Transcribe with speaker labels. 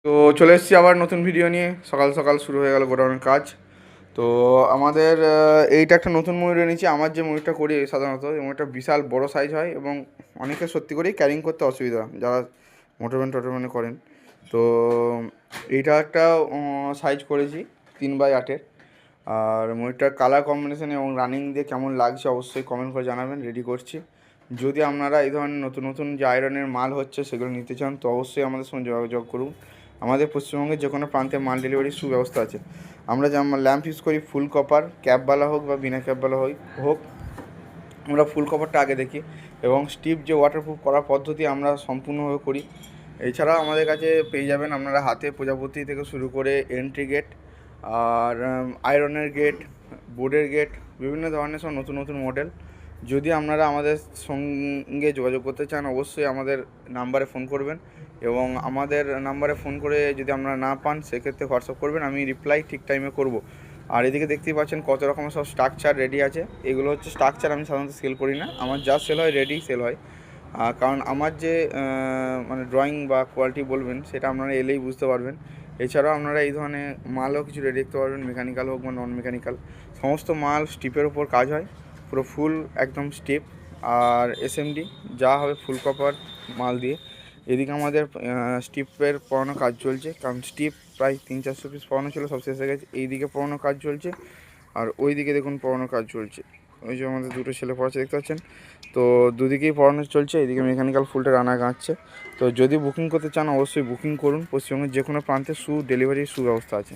Speaker 1: তো চলে এসেছি আবার নতুন ভিডিও নিয়ে। সকাল সকাল শুরু হয়ে গেল গোডাউনের কাজ। তো আমাদের এইটা একটা নতুন ময়ূর এনেছি। আমার যে ময়ূরটা করি সাধারণত এই ময়ূরটা বিশাল বড় সাইজ হয় এবং অনেকে সত্যি করেই ক্যারিং করতে অসুবিধা যারা মোটরম্যান টোটরম্যানে করেন। তো এইটা একটা সাইজ করেছি 3x8-এর। আর ময়ূরটার কালার কম্বিনেশন এবং রানিং দিয়ে কেমন লাগছে অবশ্যই কমেন্ট করে জানাবেন। রেডি করছি। যদি আপনারা এই ধরনের নতুন নতুন যে আয়রনের মাল হচ্ছে সেগুলো নিতে চান তো অবশ্যই আমাদের সঙ্গে যোগাযোগ করুন। আমাদের পশ্চিমবঙ্গের যে কোনো প্রান্তে মাল ডেলিভারির সুব্যবস্থা আছে। আমরা যেমন ল্যাম্প ইউজ করি ফুল কপার, ক্যাপওয়ালা হোক বা বিনা ক্যাপওয়ালা হোক। আমরা ফুল কভারটা আগে দেখি এবং স্টিপ যে ওয়াটারপ্রুফ করার পদ্ধতি আমরা সম্পূর্ণভাবে করি। এছাড়াও আমাদের কাছে পেয়ে যাবেন আপনারা হাতে প্রজাপতি থেকে শুরু করে এন্ট্রি গেট আর আয়রনের গেট, বোর্ডের গেট, বিভিন্ন ধরনের সব নতুন নতুন মডেল। যদি আপনারা আমাদের সঙ্গে যোগাযোগ করতে চান অবশ্যই আমাদের নাম্বারে ফোন করবেন এবং আমাদের নাম্বারে ফোন করে যদি আপনারা না পান সেক্ষেত্রে হোয়াটসঅ্যাপ করবেন, আমি রিপ্লাই ঠিক টাইমে করব। আর এদিকে দেখতেই পাচ্ছেন কত রকমের সব স্ট্রাকচার রেডি আছে। এগুলো হচ্ছে স্ট্রাকচার, আমি সাধারণত সেল করি না। আমার যা সেল হয় রেডি সেল হয়। কারণ আমার যে মানে ড্রয়িং বা কোয়ালিটি বলবেন সেটা আপনারা এলেই বুঝতে পারবেন। এছাড়াও আপনারা এই ধরনের মালও কিছু রেডি দেখতে পারবেন, মেকানিক্যাল হোক বা নন মেকানিক্যাল। সমস্ত মাল স্টিপের ওপর কাজ হয়, পুরো ফুল একদম স্টিপ। আর এসএমডি যা হবে ফুল কপার মাল দিয়ে। এদিকে আমাদের স্টিপের পড়ানো কাজ চলছে, কারণ স্টিপ প্রায় 300-400 পিস পড়ানো ছিল, সব শেষ হয়ে গেছে। এইদিকে পড়ানো কাজ চলছে আর ওই দিকে দেখুন পড়ানো কাজ চলছে। ওই যে আমাদের দুটো ছেলে পড়াচ্ছে দেখতে পাচ্ছেন। তো দুদিকেই পড়ানো চলছে, এইদিকে মেকানিক্যাল ফুলটা রানা গাঁচ্ছে। তো যদি বুকিং করতে চান অবশ্যই বুকিং করুন। পশ্চিমবঙ্গের যে কোনো প্রান্তে ডেলিভারির সুব্যবস্থা আছে।